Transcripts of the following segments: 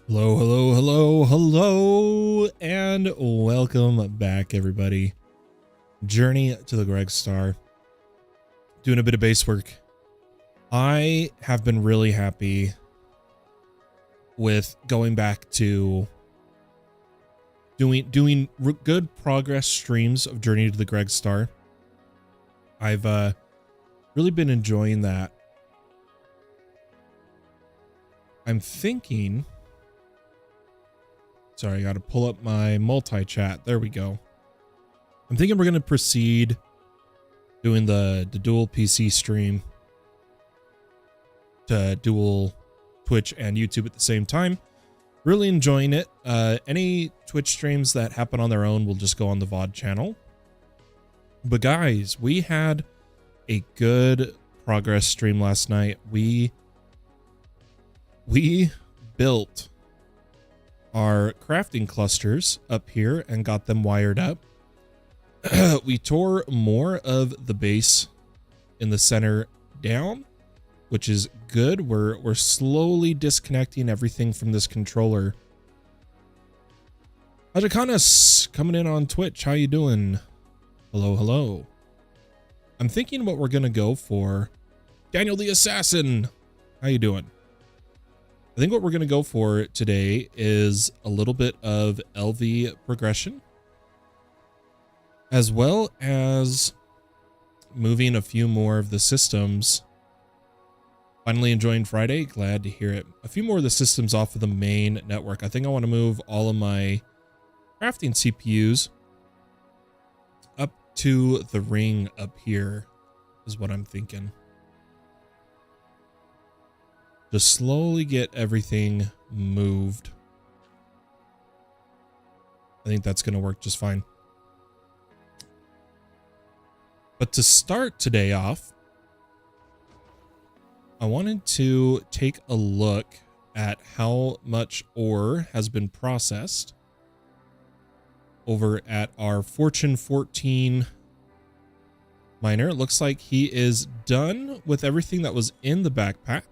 Hello, hello, hello, hello, and welcome back, everybody. Journey to the Gregstar. Doing a bit of base work. I have been really happy with going back to doing good progress streams of Journey to the Gregstar. I've really been enjoying that. I'm thinking... Sorry, I got to pull up my multi-chat. There we go. I'm thinking we're going to proceed doing the dual PC stream to dual Twitch and YouTube at the same time. Really enjoying it. Any Twitch streams that happen on their own will just go on the VOD channel. But guys, we had a good progress stream last night. We built our crafting clusters up here and got them wired up. We tore more of the base in the center down, which is good. We're slowly disconnecting everything from this controller. Ajakanas coming in on Twitch. How you doing? Hello, hello. I'm thinking what we're gonna go for. Daniel the Assassin. How you doing? I think what we're going to go for today is a little bit of LV progression, as well as moving a few more of the systems. Finally enjoying Friday. Glad to hear it. A few more of the systems off of the main network. I think I want to move all of my crafting CPUs up to the ring up here is what I'm thinking. Just slowly get everything moved. I think that's going to work just fine. But to start today off, I wanted to take a look at how much ore has been processed over at our Fortune 14 miner. It looks like he is done with everything that was in the backpack.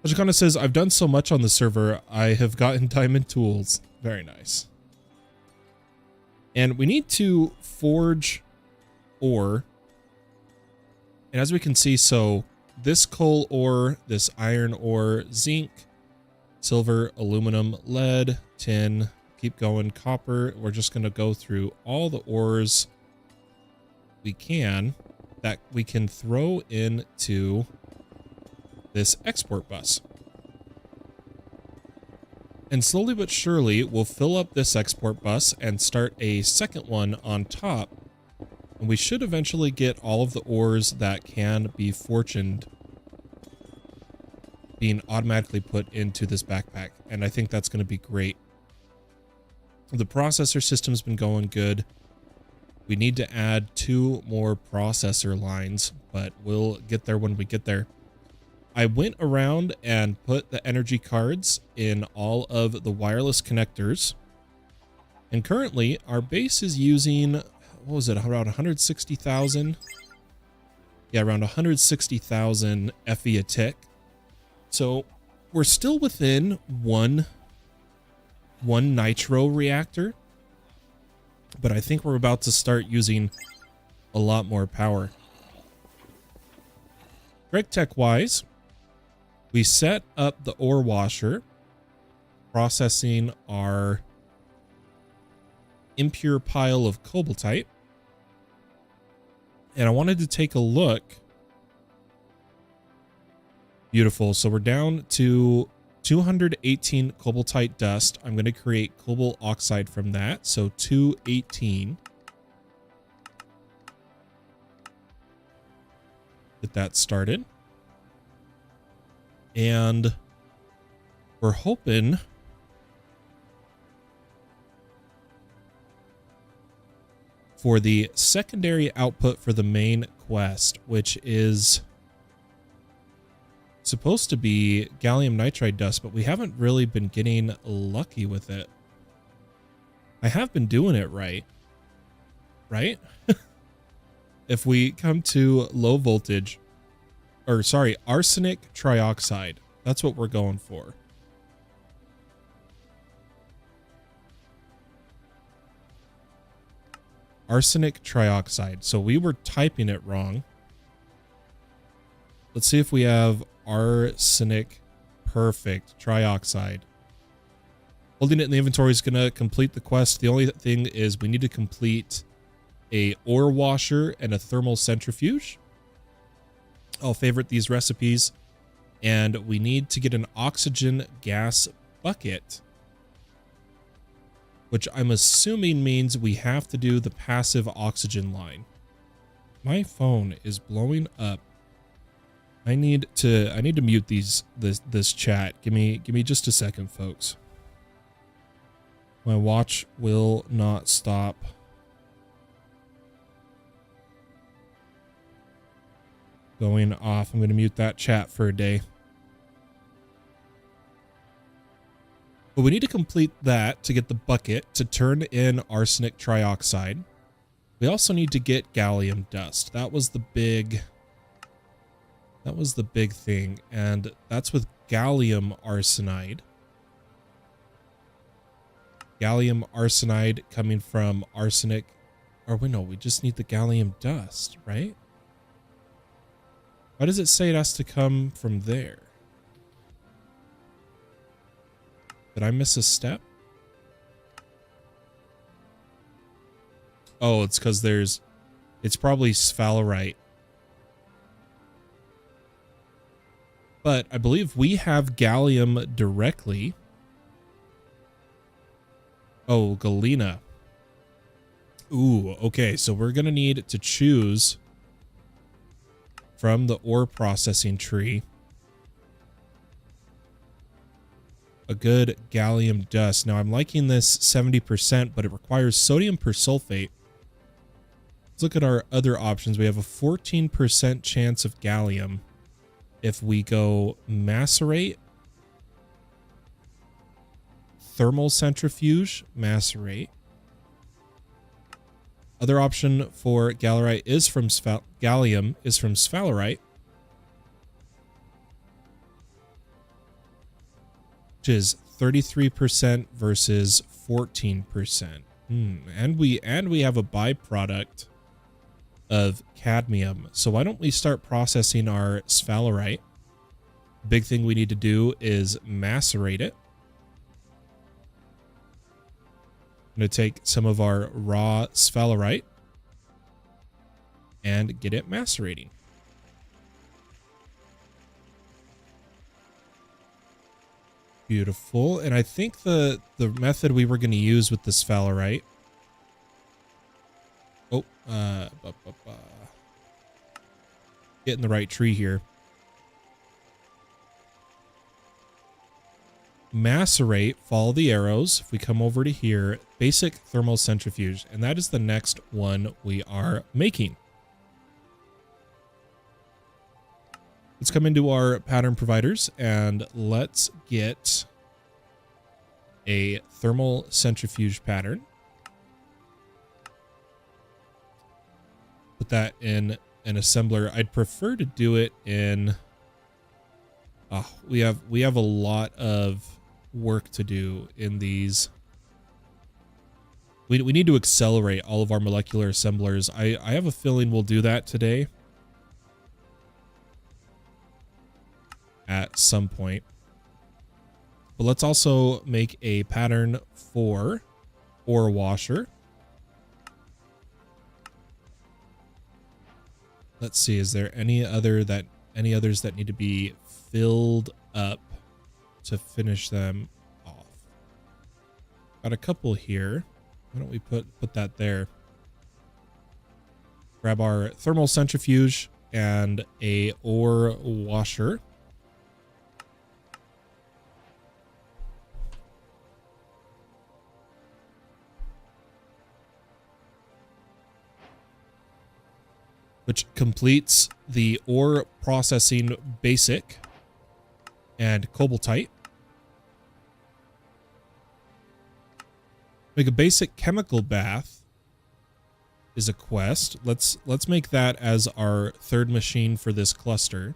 Ajikana says, I've done so much on the server, I have gotten diamond tools. Very nice. And we need to forge ore. And as we can see, so this coal ore, this iron ore, zinc, silver, aluminum, lead, tin, keep going, copper. We're just going to go through all the ores we can that we can throw into this export bus. And slowly but surely, we'll fill up this export bus and start a second one on top. And we should eventually get all of the ores that can be fortuned being automatically put into this backpack. And I think that's going to be great. The processor system's been going good. We need to add 2 more processor lines, but we'll get there when we get there. I went around and put the energy cards in all of the wireless connectors. And currently, our base is using, what was it, around 160,000? Yeah, around 160,000 FE a tick. So we're still within one nitro reactor. But I think we're about to start using a lot more power. Greg Tech-wise, we set up the ore washer, processing our impure pile of cobaltite. And I wanted to take a look. Beautiful. So we're down to 218 cobaltite dust. I'm going to create cobalt oxide from that. So 218. Get that started. And we're hoping for the secondary output for the main quest, which is supposed to be gallium nitride dust, but we haven't really been getting lucky with it. I have been doing it right? If we come to low voltage, or sorry, arsenic trioxide, That's what we're going for. Arsenic trioxide. So we were typing it wrong. Let's see if we have arsenic perfect trioxide. Holding it in the inventory is going to complete the quest. The only thing is we need to complete a ore washer and a thermal centrifuge. I'll favorite these recipes. And we need to get an oxygen gas bucket, which I'm assuming means we have to do the passive oxygen line. My phone is blowing up. I need to mute this chat. Give me just a second, folks. My watch will not stop. Going off. I'm going to mute that chat for a day. But we need to complete that to get the bucket to turn in arsenic trioxide. We also need to get gallium dust. That was the big thing. And that's with gallium arsenide. Gallium arsenide coming from arsenic. Or wait, no, we just need the gallium dust, right? Why does it say it has to come from there? Did I miss a step? Oh, it's because it's probably sphalerite. But I believe we have gallium directly. Oh, galena. Ooh, okay, so we're going to need to choose from the ore processing tree a good gallium dust. Now I'm liking this 70%, but it requires sodium persulfate. Let's look at our other options. We have a 14% chance of gallium if we go macerate, thermal centrifuge, macerate. Other option for gallium is from sphalerite, which is 33% versus 14%. And we have a byproduct of cadmium. So why don't we start processing our sphalerite? Big thing we need to do is macerate it. I'm going to take some of our raw sphalerite and get it macerating. Beautiful. And I think the method we were going to use with the sphalerite. Oh, getting the right tree here. Macerate, follow the arrows. If we come over to here, basic thermal centrifuge, and that is the next one we are making. Let's come into our pattern providers and let's get a thermal centrifuge pattern. Put that in an assembler. I'd prefer to do it in... we have a lot of work to do in these. We need to accelerate all of our molecular assemblers. I have a feeling we'll do that today at some point. But let's also make a pattern for ore washer. Let's see, is there any others that need to be filled up to finish them off? Got a couple here. Why don't we put that there? Grab our thermal centrifuge and a ore washer. Which completes the ore processing basic and cobaltite. Make a basic chemical bath is a quest. Let's make that as our third machine for this cluster.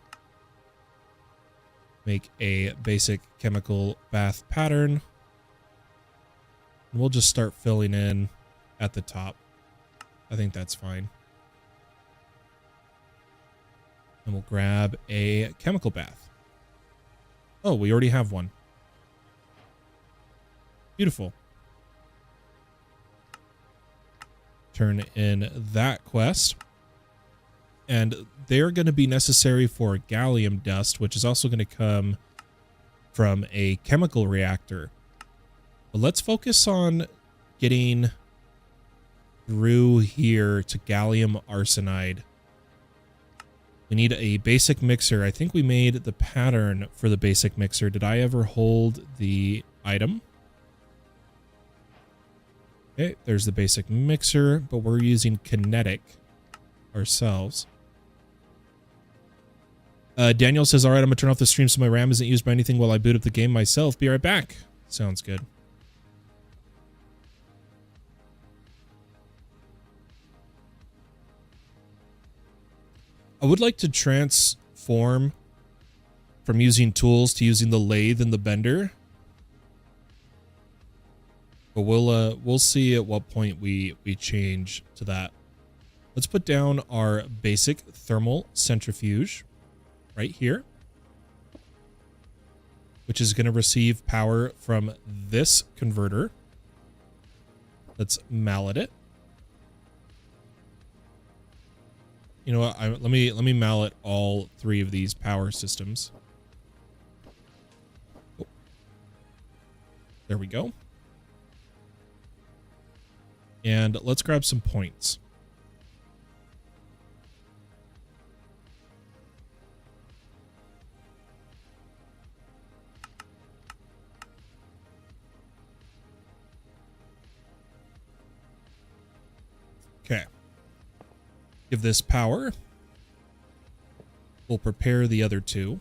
Make a basic chemical bath pattern. And we'll just start filling in at the top. I think that's fine. And we'll grab a chemical bath. Oh, we already have one. Beautiful. Turn in that quest. And they're going to be necessary for gallium dust, which is also going to come from a chemical reactor. But let's focus on getting through here to gallium arsenide. We need a basic mixer. I think we made the pattern for the basic mixer. Did I ever hold the item? Okay, there's the basic mixer, but we're using kinetic ourselves. Daniel says, all right, I'm going to turn off the stream so my RAM isn't used by anything while I boot up the game myself. Be right back. Sounds good. I would like to transform from using tools to using the lathe and the bender. But we'll see at what point we change to that. Let's put down our basic thermal centrifuge right here, which is going to receive power from this converter. Let's mallet it. You know what? Let me mallet all three of these power systems. Oh. There we go. And let's grab some points. Okay. Give this power. We'll prepare the other two.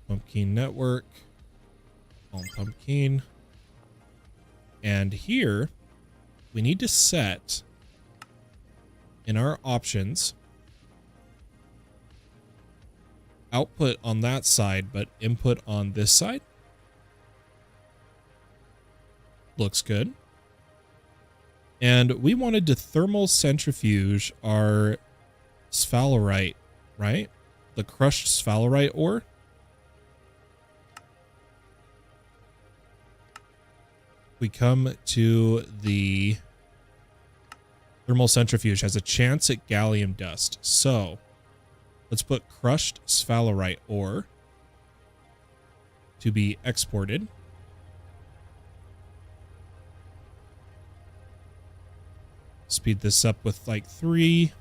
PumpKing network. On PumpKing. And here, we need to set in our options output on that side, but input on this side. Looks good. And we wanted to thermal centrifuge our sphalerite, right? The crushed sphalerite ore. We come to the thermal centrifuge, has a chance at gallium dust. So let's put crushed sphalerite ore to be exported. Speed this up with like 3.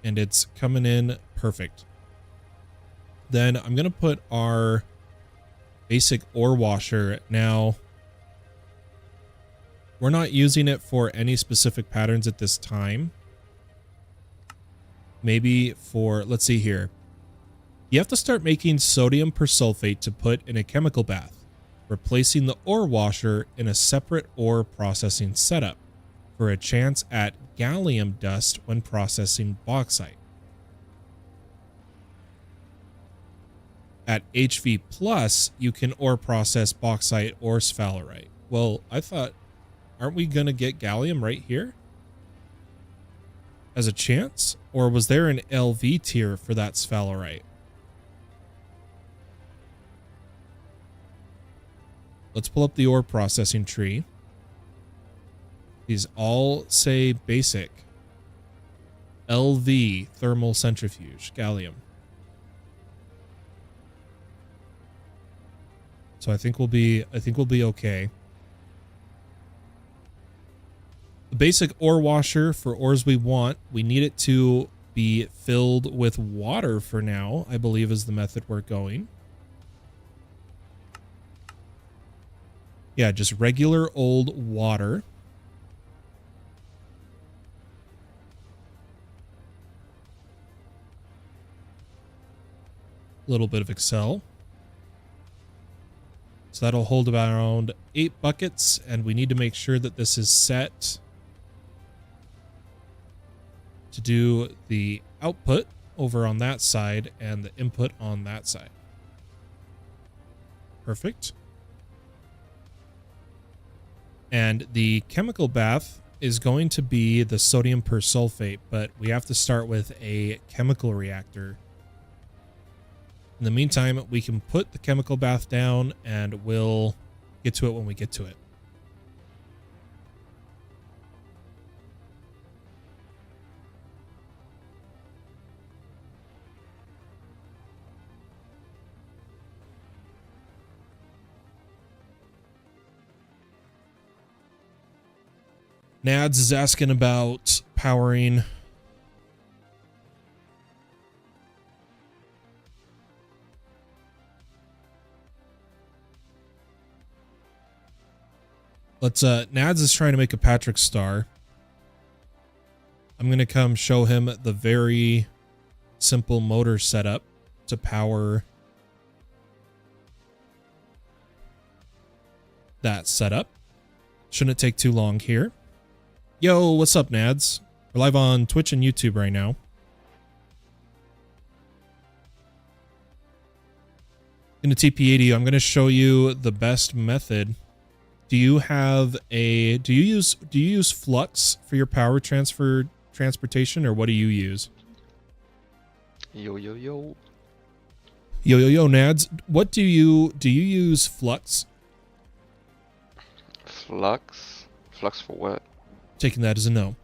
And it's coming in perfect. Then I'm going to put our basic ore washer. Now, we're not using it for any specific patterns at this time. Maybe for, let's see here. You have to start making sodium persulfate to put in a chemical bath, replacing the ore washer in a separate ore processing setup for a chance at gallium dust when processing bauxite. At HV plus, you can ore process bauxite or sphalerite. Well, I thought, aren't we going to get gallium right here as a chance? Or was there an LV tier for that sphalerite? Let's pull up the ore processing tree. These all say basic. LV thermal centrifuge, gallium. So I think we'll be okay. The basic ore washer for ores we want, we need it to be filled with water for now, I believe is the method we're going. Yeah, just regular old water. A little bit of Excel. So that'll hold about around 8 buckets, and we need to make sure that this is set to do the output over on that side and the input on that side. Perfect. And the chemical bath is going to be the sodium persulfate, but we have to start with a chemical reactor. In the meantime, we can put the chemical bath down and we'll get to it when we get to it. Nads is asking about powering. Nads is trying to make a Patrick Star. I'm going to come show him the very simple motor setup to power that setup. Shouldn't take too long here. Yo, what's up, Nads? We're live on Twitch and YouTube right now. In the TP80, I'm going to show you the best method. Do you use flux for your power transportation, or what do you use? Yo. Yo, Nads. What do you use flux? Flux? Flux for what? Taking that as a no.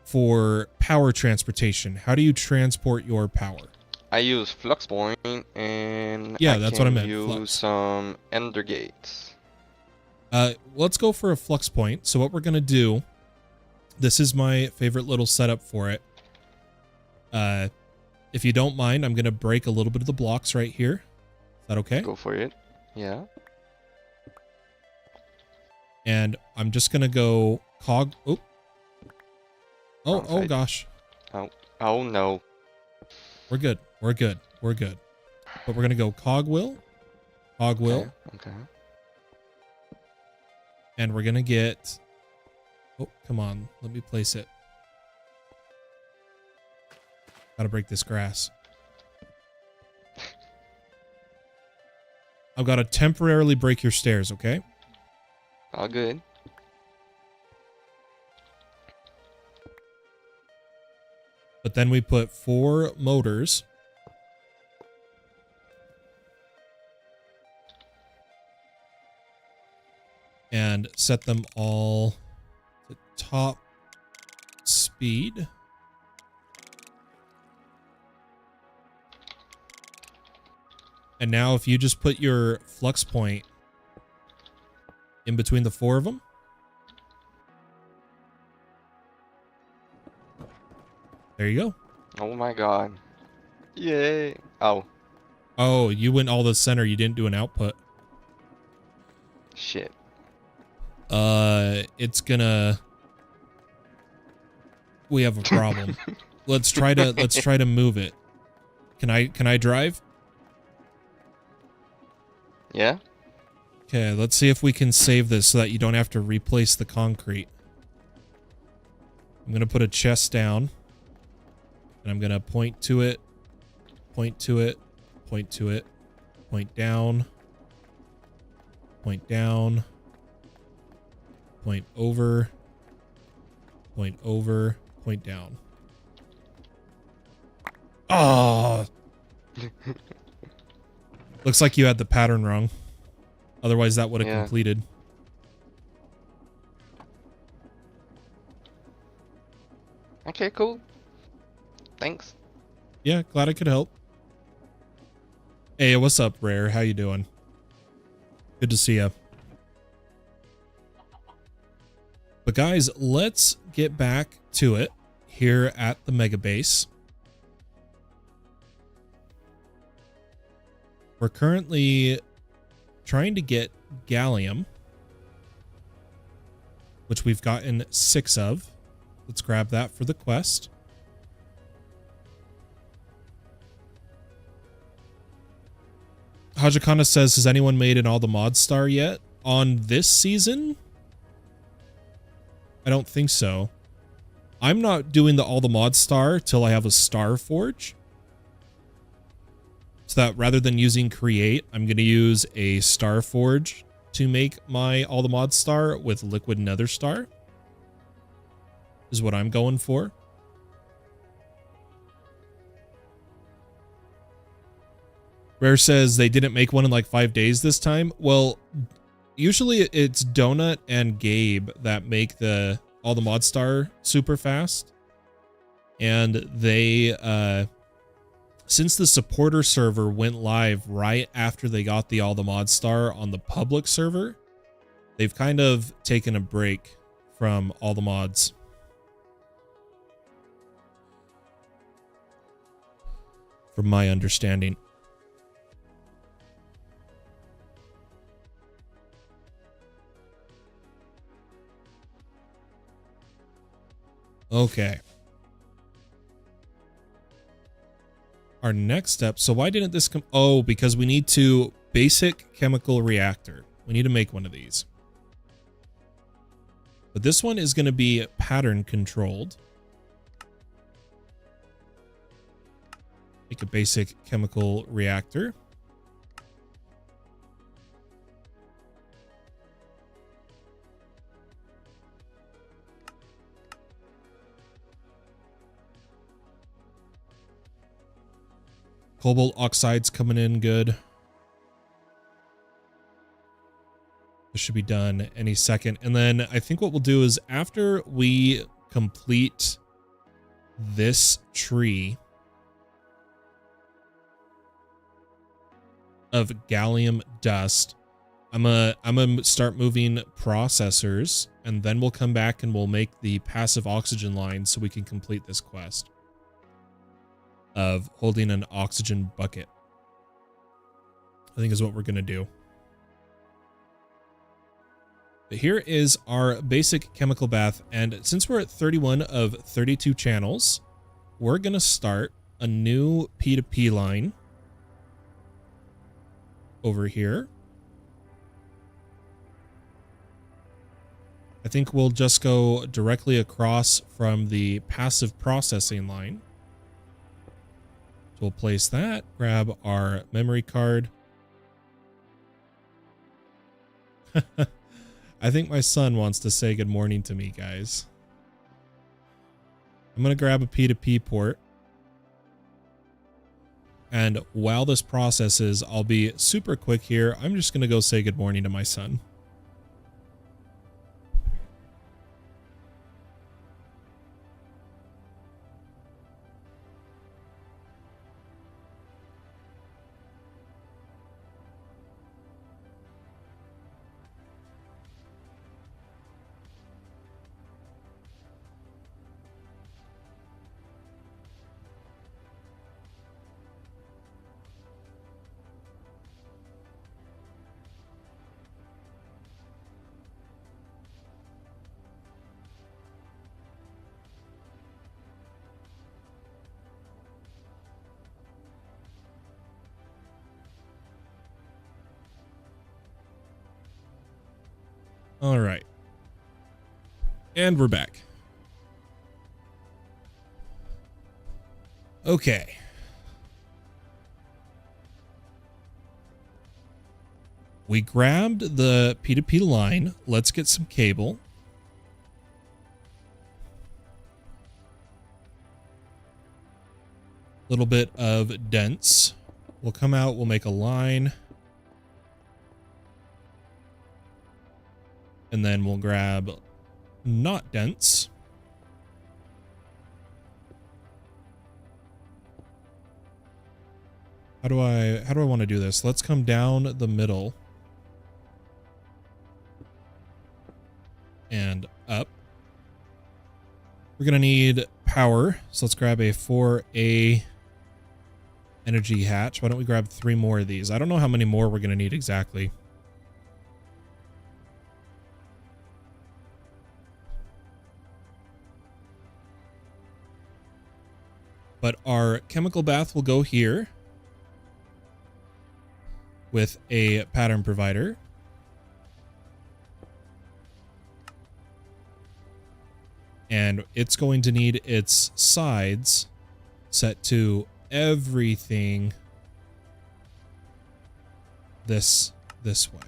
For power transportation, how do you transport your power? I use flux point, and yeah, that's what I meant. Use flux. some ender gates. Let's go for a flux point. So what we're gonna do, this is my favorite little setup for it. If you don't mind, I'm gonna break a little bit of the blocks right here. Is that okay? Go for it. Yeah. And I'm just gonna go cog. Oh gosh. Oh no. We're good. But we're gonna go cogwheel. Okay. And we're gonna get. Oh, come on. Let me place it. Gotta break this grass. I've got to temporarily break your stairs, okay? All good. But then we put 4 motors. And set them all to top speed. And now if you just put your flux point in between the 4 of them. There you go. Oh my god. Yay. Oh. Oh, you went all the center. You didn't do an output. Shit. It's gonna. We have a problem. let's try to move it. Can I drive? Yeah. Okay, let's see if we can save this so that you don't have to replace the concrete. I'm gonna put a chest down. And I'm gonna point to it, point to it, point to it, point down, point down, point over, point over, point down. Oh! Looks like you had the pattern wrong. Otherwise, that would have completed. Okay, cool. Thanks. Yeah, glad I could help. Hey, what's up, Rare? How you doing? Good to see you. But guys, let's get back to it here at the Mega Base. We're currently trying to get gallium, which we've gotten 6 of. Let's grab that for the quest. Hajakana says, has anyone made an All the Mod Star yet? On this season? I don't think so. I'm not doing all the mod star till I have a star forge. So that rather than using create, I'm going to use a star forge to make my all the mod star with liquid nether star. Is what I'm going for. Rare says they didn't make one in like 5 days this time. Well, usually it's Donut and Gabe that make all the mod star super fast. And they, since the supporter server went live right after they got the all the mod star on the public server, they've kind of taken a break from all the mods. From my understanding. Okay. Our next step. So why didn't this come? Oh, because we need to basic chemical reactor. We need to make one of these. But this one is going to be pattern controlled. Make a basic chemical reactor. Cobalt oxide's coming in good. This should be done any second. And then I think what we'll do is after we complete this tree of gallium dust, I'm gonna start moving processors, and then we'll come back and we'll make the passive oxygen line so we can complete this quest of holding an oxygen bucket. I think is what we're gonna do. But here is our basic chemical bath, and since we're at 31 of 32 channels, we're gonna start a new P2P line over here. I think we'll just go directly across from the passive processing line. So we'll place that, grab our memory card. I think my son wants to say good morning to me, guys. I'm going to grab a P2P port. And while this processes, I'll be super quick here. I'm just going to go say good morning to my son. All right. And we're back. Okay. We grabbed the P2P line. Let's get some cable. Little bit of dense. We'll come out, we'll make a line. And then we'll grab not dense. How do I want to do this? Let's come down the middle and up. We're going to need power. So let's grab a 4A energy hatch. Why don't we grab 3 more of these? I don't know how many more we're going to need exactly. But our chemical bath will go here with a pattern provider. And it's going to need its sides set to everything this way.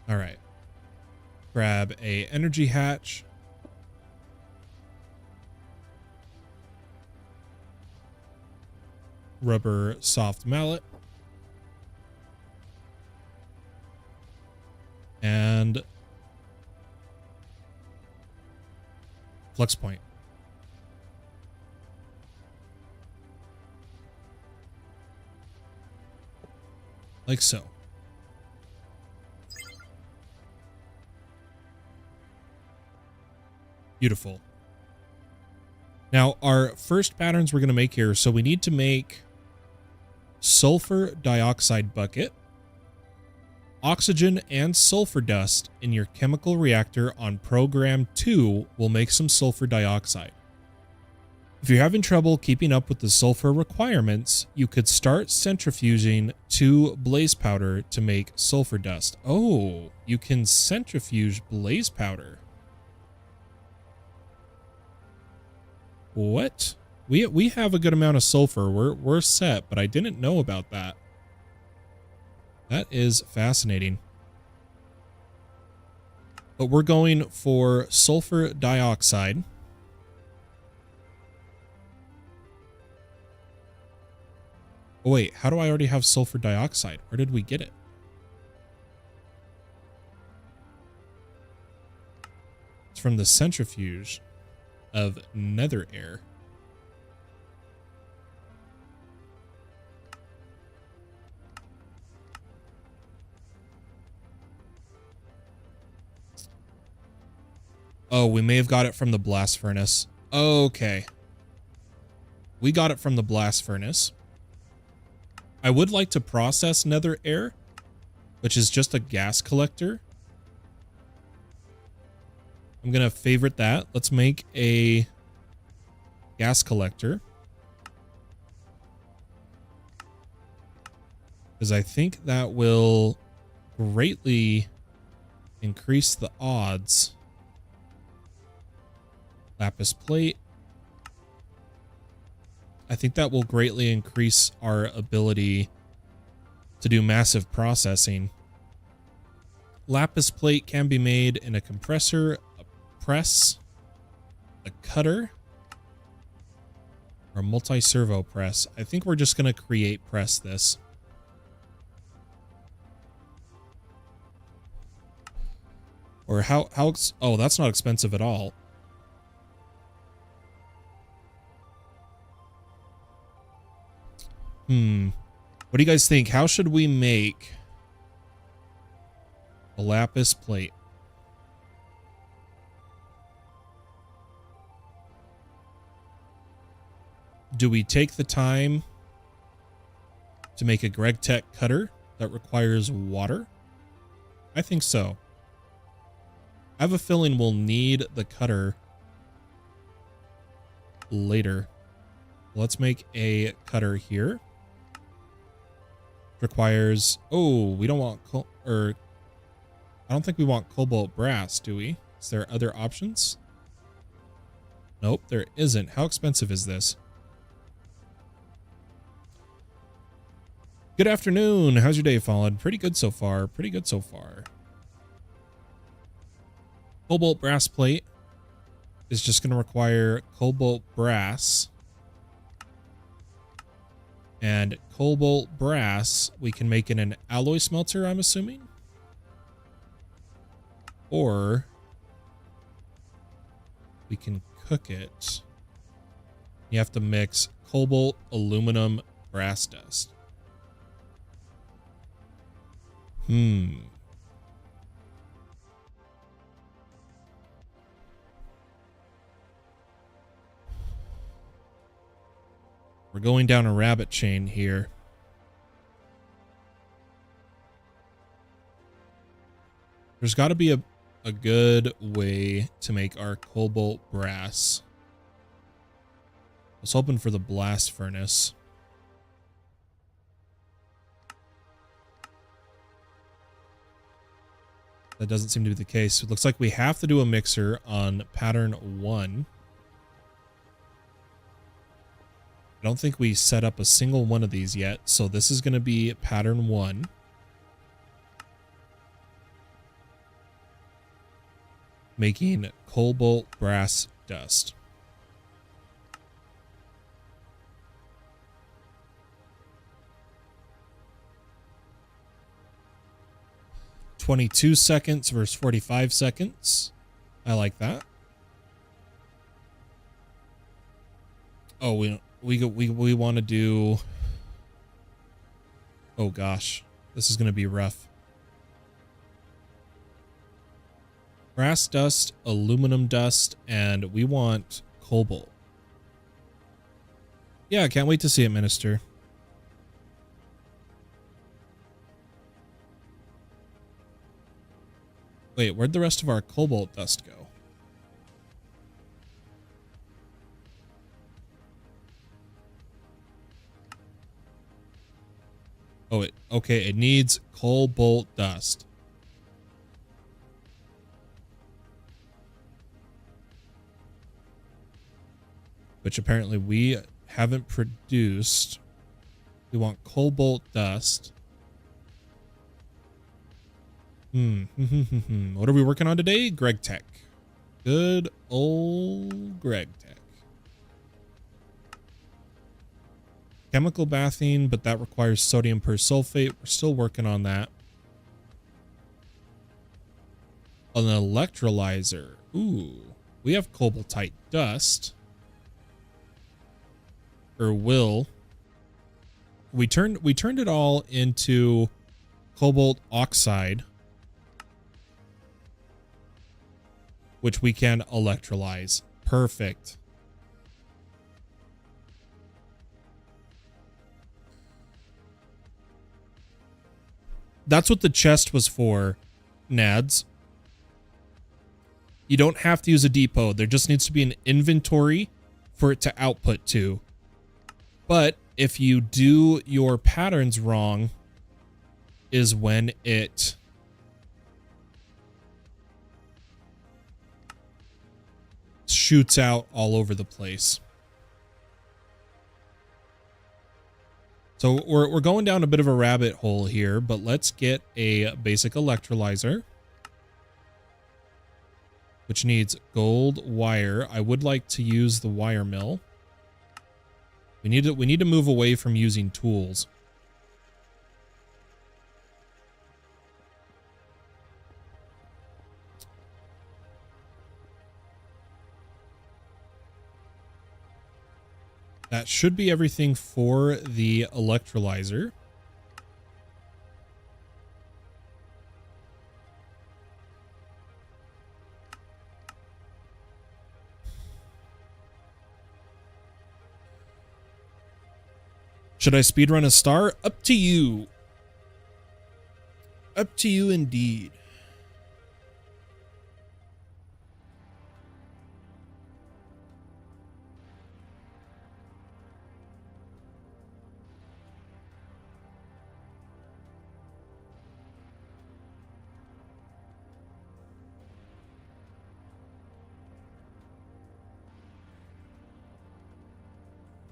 All right. Grab a energy hatch. Rubber soft mallet. And flex point. Like so. Beautiful. Now, our first patterns we're going to make here, so we need to make sulfur dioxide bucket, oxygen and sulfur dust in your chemical reactor on program 2 will make some sulfur dioxide. If you're having trouble keeping up with the sulfur requirements, you could start centrifuging 2 blaze powder to make sulfur dust. Oh, you can centrifuge blaze powder. What? We have a good amount of sulfur. We're set, but I didn't know about that. That is fascinating. But we're going for sulfur dioxide. Oh wait, how do I already have sulfur dioxide? Where did we get it? It's from the centrifuge of nether air. Oh, we may have got it from the blast furnace. Okay. We got it from the blast furnace. I would like to process nether air, which is just a gas collector. I'm going to favorite that. Let's make a gas collector. Because I think that will greatly increase the odds. Lapis plate. I think that will greatly increase our ability to do massive processing. Lapis plate can be made in a compressor, a press, a cutter, or a multi-servo press. I think we're just going to create press this. Or oh, that's not expensive at all. What do you guys think? How should we make a lapis plate? Do we take the time to make a Gregstar cutter that requires water? I think so. I have a feeling we'll need the cutter later. Let's make a cutter here. Requires, oh, we don't want I don't think we want cobalt brass, do we? Is there other options? Nope, there isn't. How expensive is this? Good afternoon. How's your day, Fallen? Pretty good so far. Pretty good so far. Cobalt brass plate is just going to require cobalt brass. And cobalt brass, we can make in an alloy smelter, I'm assuming. Or we can cook it. You have to mix cobalt, aluminum, brass dust. We're going down a rabbit chain here. There's got to be a good way to make our cobalt brass. I was hoping for the blast furnace. That doesn't seem to be the case. It looks like we have to do a mixer on pattern 1. I don't think we set up a single one of these yet, so this is going to be pattern 1. Making cobalt brass dust. $22 versus 45 seconds. I like that. Oh, we want to do. Oh gosh, this is going to be rough. Brass dust, aluminum dust, and we want cobalt. Yeah, I can't wait to see it, Minister. Wait, where'd the rest of our cobalt dust go? Oh, okay, it needs cobalt dust. Which apparently we haven't produced. We want cobalt dust. What are we working on today? Greg Tech. Good old Greg Tech. Chemical bathing, but that requires sodium persulfate. We're still working on that. An electrolyzer. Ooh, we have cobaltite dust. Or will. We turned it all into cobalt oxide, which we can electrolyze. Perfect. That's what the chest was for, Nads. You don't have to use a depot. There just needs to be an inventory for it to output to. But if you do your patterns wrong, is when it shoots out all over the place. So we're going down a bit of a rabbit hole here, but let's get a basic electrolyzer, which needs gold wire. I would like to use the wire mill. We need to move away from using tools. That should be everything for the electrolyzer. Should I speedrun a star? Up to you. Up to you indeed.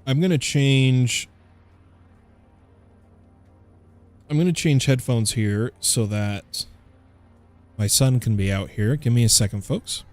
I'm going to change headphones here so that my son can be out here. Give me a second, folks.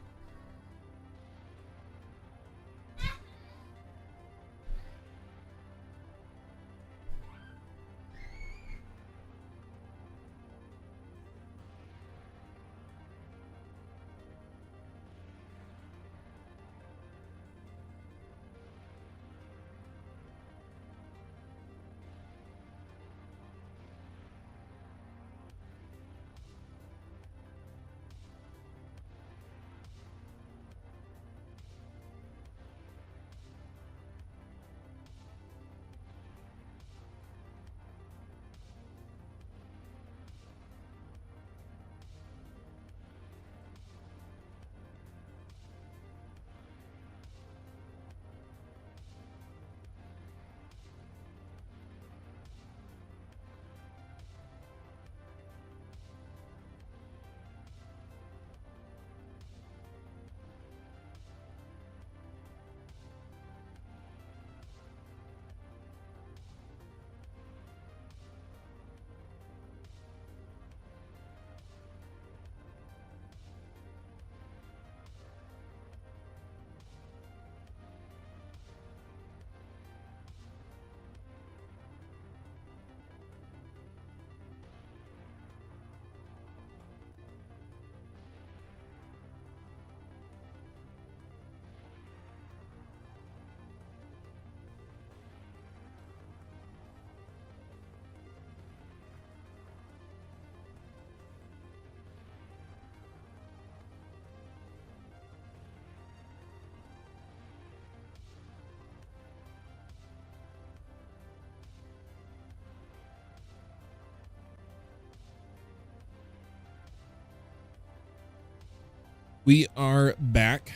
We are back.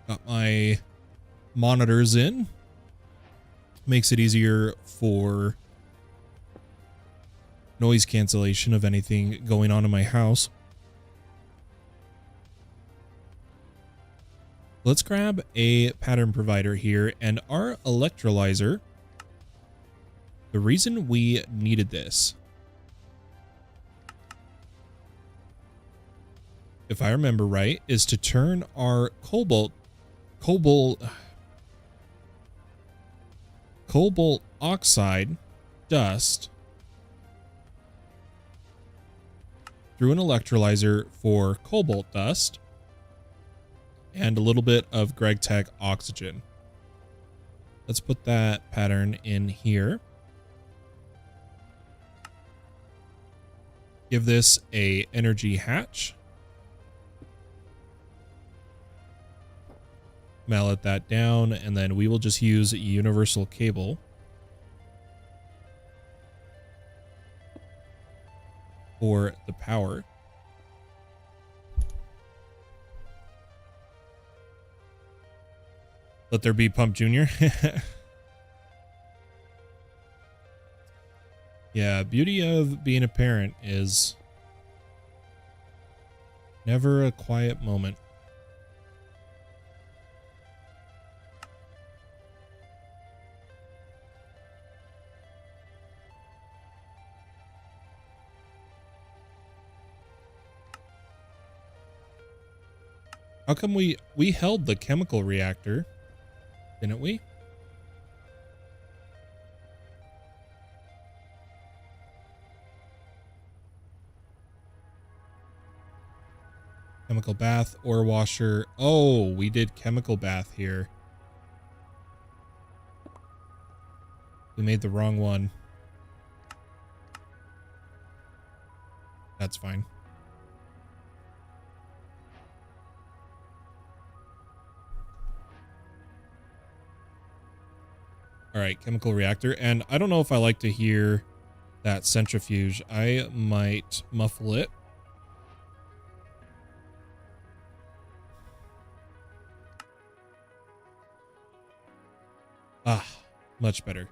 Got my monitors in. Makes it easier for noise cancellation of anything going on in my house. Let's grab a pattern provider here and our electrolyzer. The reason we needed this, if I remember right, is to turn our cobalt oxide dust through an electrolyzer for cobalt dust and a little bit of Gregstar oxygen. Let's put that pattern in here. Give this a energy hatch. Mallet that down, and then we will just use a universal cable for the power. Let there be Pump Junior. Yeah, beauty of being a parent is never a quiet moment. How come we held the chemical reactor, didn't we? Chemical bath, ore washer. Oh, we did chemical bath here. We made the wrong one. That's fine. All right, chemical reactor. And I don't know if I like to hear that centrifuge. I might muffle it. Ah, much better.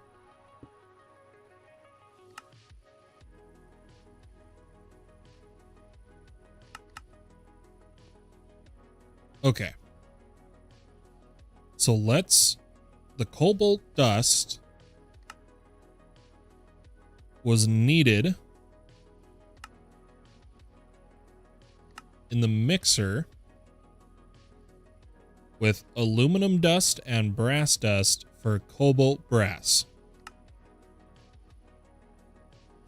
Okay. So the cobalt dust was needed in the mixer with aluminum dust and brass dust for cobalt brass.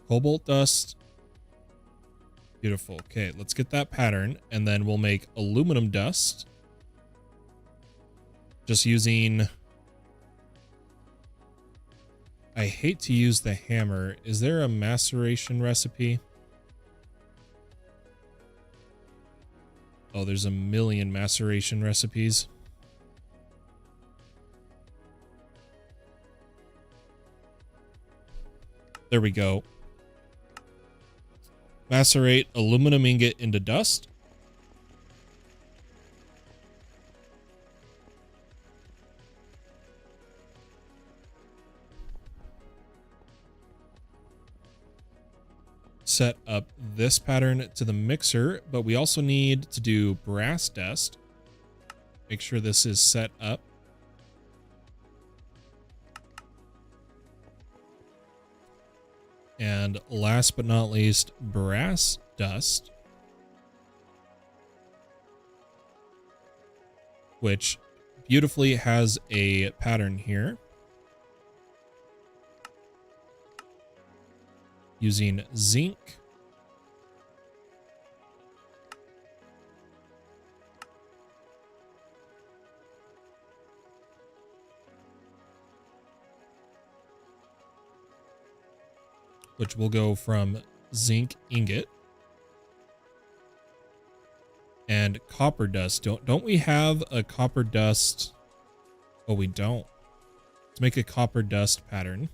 Cobalt dust. Beautiful. Okay, let's get that pattern, and then we'll make aluminum dust. Just using... I hate to use the hammer. Is there a maceration recipe? Oh, there's a million maceration recipes. There we go. Macerate aluminum ingot into dust. Set up this pattern to the mixer, but we also need to do brass dust. Make sure this is set up. And last but not least, brass dust, which beautifully has a pattern here. Using zinc. Which will go from zinc ingot and copper dust. Don't we have a copper dust? Oh, we don't. Let's make a copper dust pattern.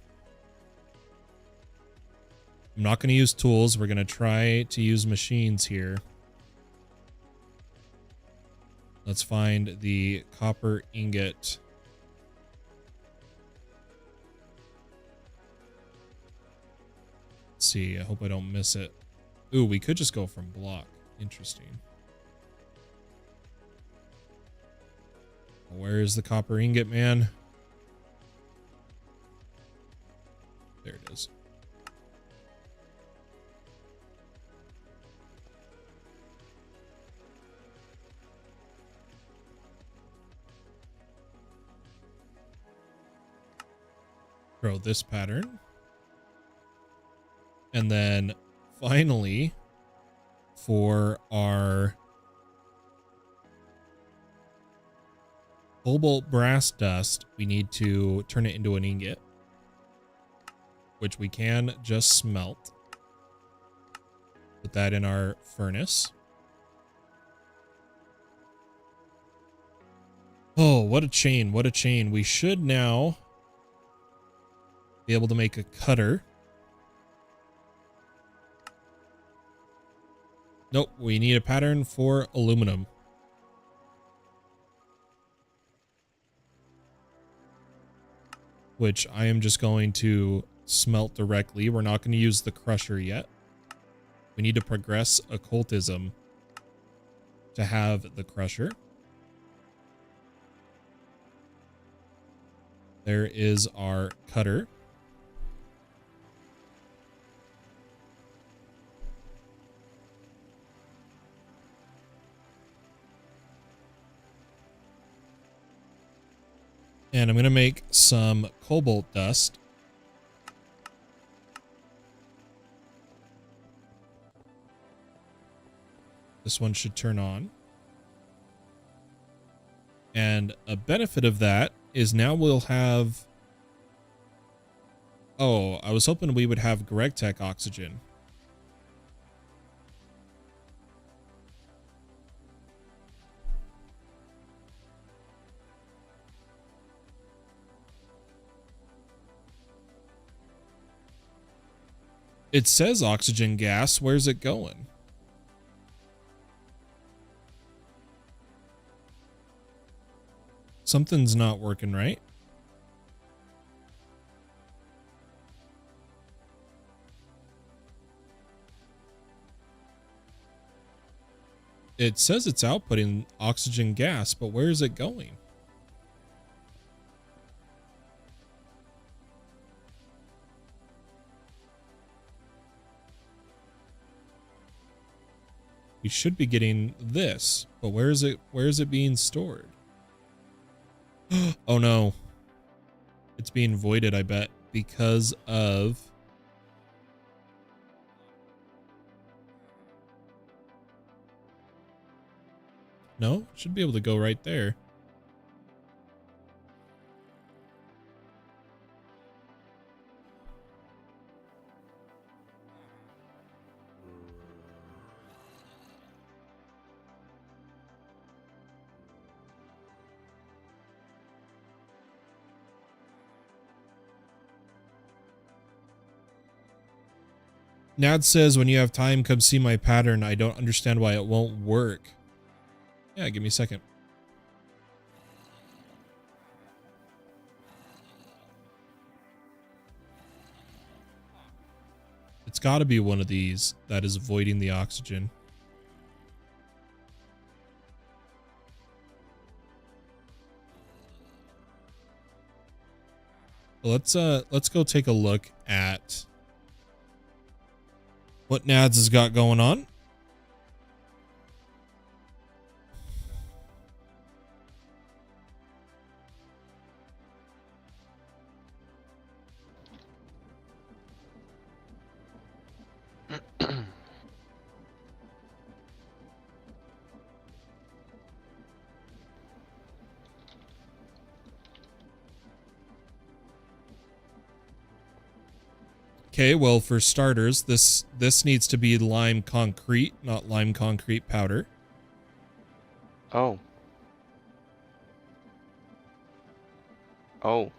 I'm not going to use tools. We're going to try to use machines here. Let's find the copper ingot. Let's see. I hope I don't miss it. Ooh, we could just go from block. Interesting. Where is the copper ingot, man? There it is. Throw this pattern. And then finally, for our cobalt brass dust, we need to turn it into an ingot, which we can just smelt. Put that in our furnace. Oh, what a chain. What a chain. We should now be able to make a cutter. Nope, we need a pattern for aluminum. Which I am just going to smelt directly. We're not going to use the crusher yet. We need to progress occultism to have the crusher. There is our cutter. And I'm going to make some cobalt dust. This one should turn on. And a benefit of that is now we'll have... Oh, I was hoping we would have Gregstar oxygen. It says oxygen gas. Where's it going? Something's not working right. It says it's outputting oxygen gas, but where is it going? We should be getting this, but where is it? Where is it being stored? Oh no. It's being voided, I bet, because of... No, should be able to go right there. Nad says, when you have time, come see my pattern. I don't understand why it won't work. Yeah, give me a second. It's got to be one of these that is avoiding the oxygen. Let's go take a look at what Nads has got going on. Okay, well, for starters, this needs to be lime concrete, not lime concrete powder. Oh. Oh.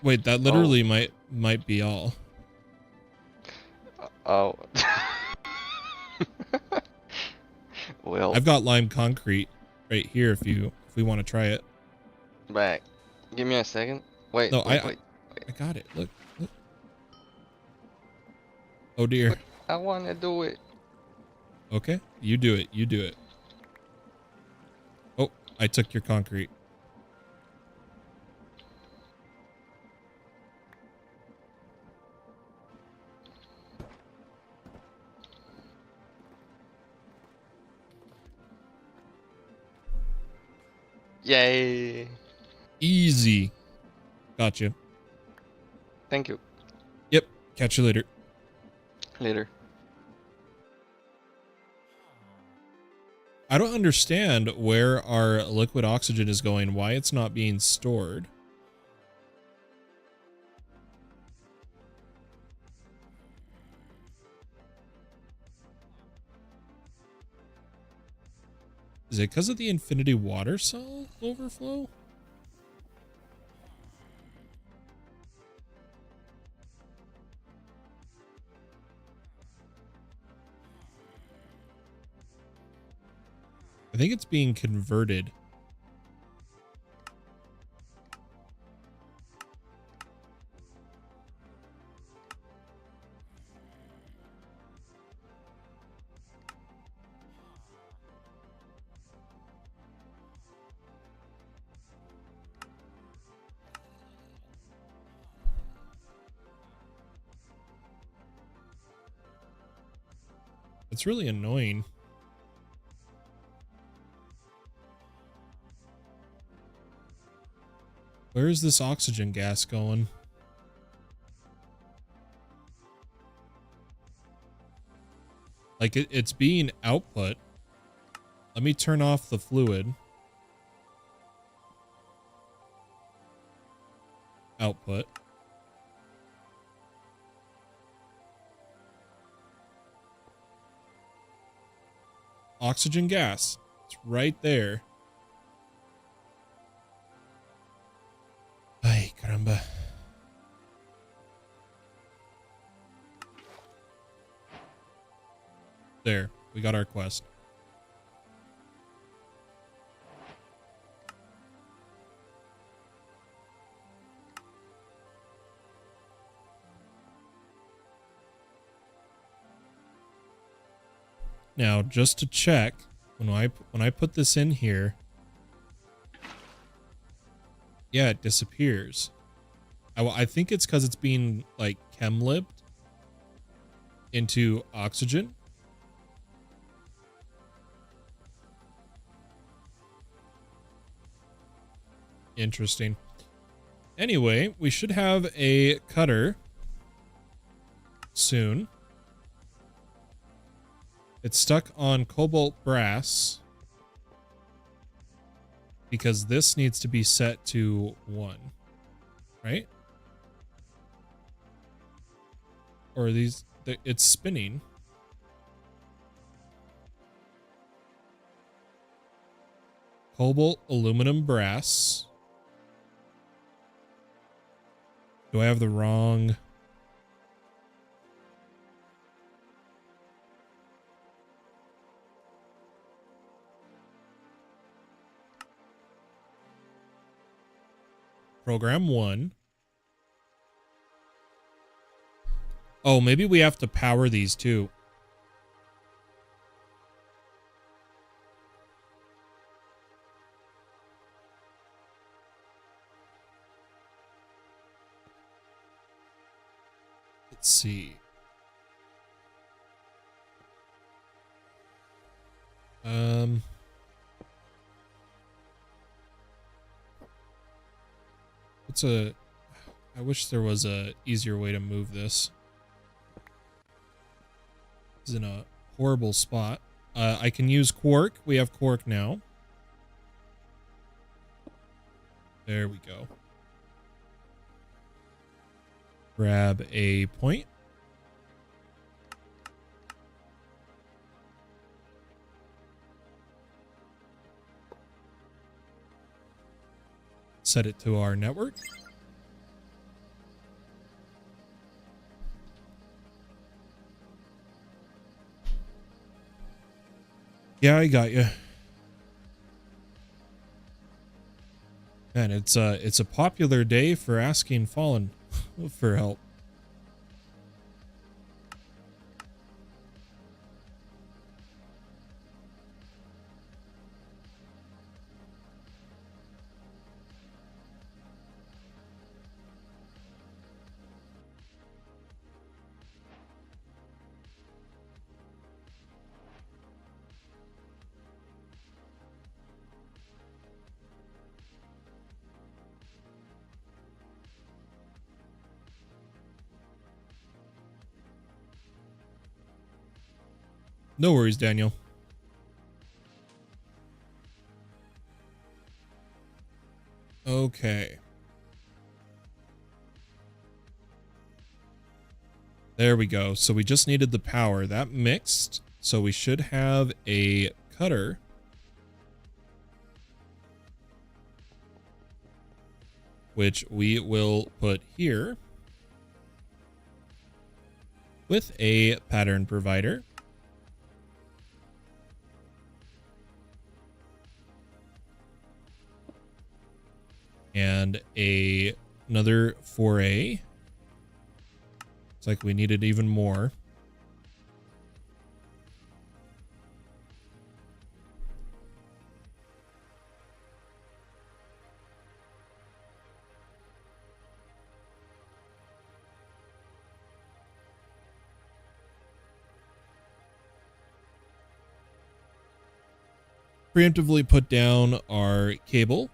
Wait, that literally might be all. Oh. Well, I've got lime concrete right here if we want to try it. back. Give me a second. Wait, No, wait, wait. I got it. Look. Oh dear. But I want to do it. Okay, you do it. You do it. Oh, I took your concrete. Yay. Easy. Gotcha. Thank you. Yep. Catch you later. Later. I don't understand where our liquid oxygen is going, why it's not being stored. Is it because of the infinity water cell overflow? I think it's being converted. It's really annoying. Where is this oxygen gas going? Like it's being output. Let me turn off the fluid. Output. Oxygen gas. It's right there. Ay, caramba. There, we got our quest. Now, just to check, when I put this in here, yeah, it disappears. I think it's because it's being like chem-libbed into oxygen. Interesting. Anyway, we should have a cutter soon. It's stuck on cobalt brass because this needs to be set to 1, right? Or are these, it's spinning. Cobalt, aluminum, brass. Do I have the wrong? Program 1. Oh, maybe we have to power these too. Let's see. I wish there was a easier way to move this. It's in a horrible spot. I can use quark. We have quark now. There we go. Grab a point. Set it to our network. Yeah, I got you. Man, it's a popular day for asking Fallen for help. No worries, Daniel. Okay. There we go. So we just needed the power. That mixed. So we should have a cutter. Which we will put here. With a pattern provider. And another 4A. It's like we needed even more. Preemptively put down our cable.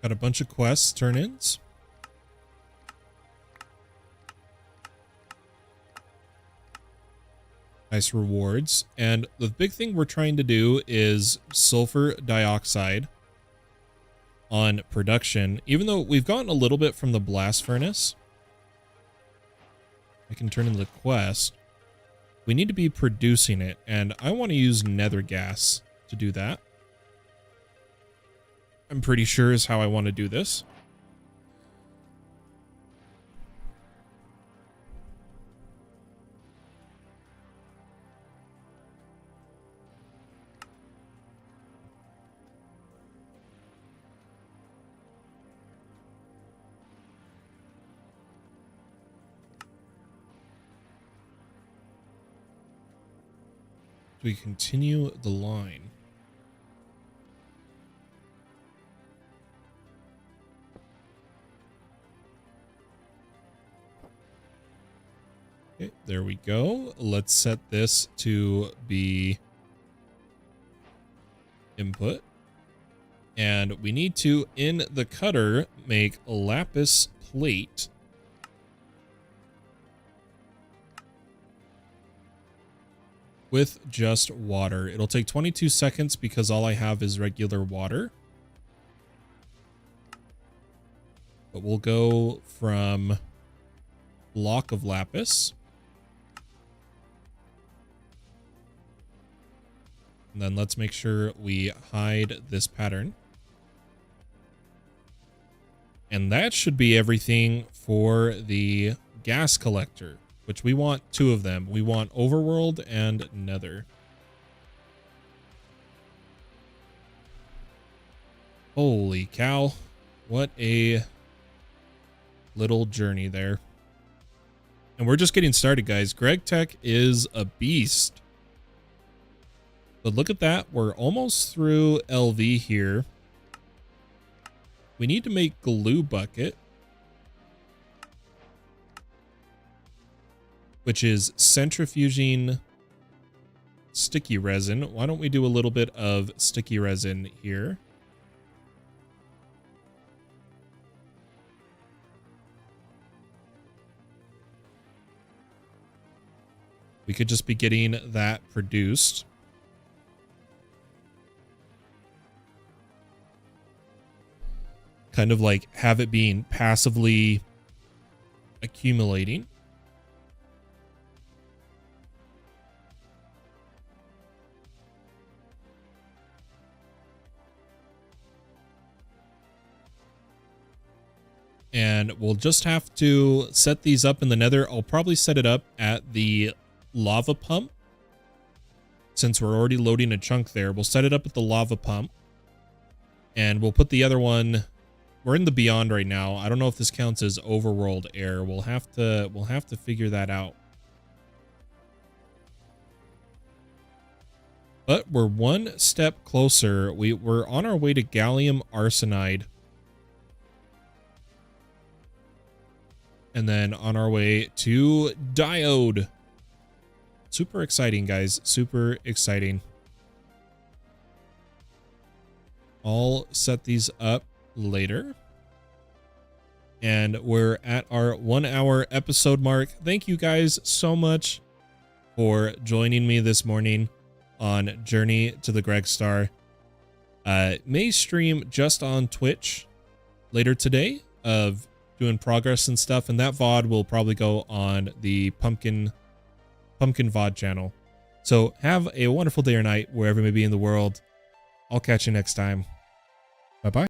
Got a bunch of quests, turn-ins. Nice rewards. And the big thing we're trying to do is sulfur dioxide on production. Even though we've gotten a little bit from the blast furnace. I can turn in the quest. We need to be producing it. And I want to use nether gas to do that. I'm pretty sure is how I want to do this. We continue the line. Okay, there we go. Let's set this to be input. And we need to, in the cutter, make a lapis plate. With just water. It'll take 22 seconds because all I have is regular water. But we'll go from block of lapis. And then let's make sure we hide this pattern. And that should be everything for the gas collector, which we want 2 of them. We want Overworld and Nether. Holy cow. What a little journey there. And we're just getting started, guys. Greg Tech is a beast. But look at that. We're almost through LV here. We need to make glue bucket, which is centrifuging sticky resin. Why don't we do a little bit of sticky resin here? We could just be getting that produced. Kind of like have it being passively accumulating. And we'll just have to set these up in the nether. I'll probably set it up at the lava pump. Since we're already loading a chunk there, we'll set it up at the lava pump. And we'll put the other one... We're in the beyond right now. I don't know if this counts as overworld air. We'll have to figure that out. But we're one step closer. We're on our way to gallium arsenide. And then on our way to diode. Super exciting, guys. Super exciting. I'll set these up later. And we're at our 1 hour episode mark. Thank you guys so much for joining me this morning on Journey to the Gregstar. May stream just on Twitch later today of doing progress and stuff, and that VOD will probably go on the PumpKing VOD channel. So have a wonderful day or night wherever you may be in the world. I'll catch you next time.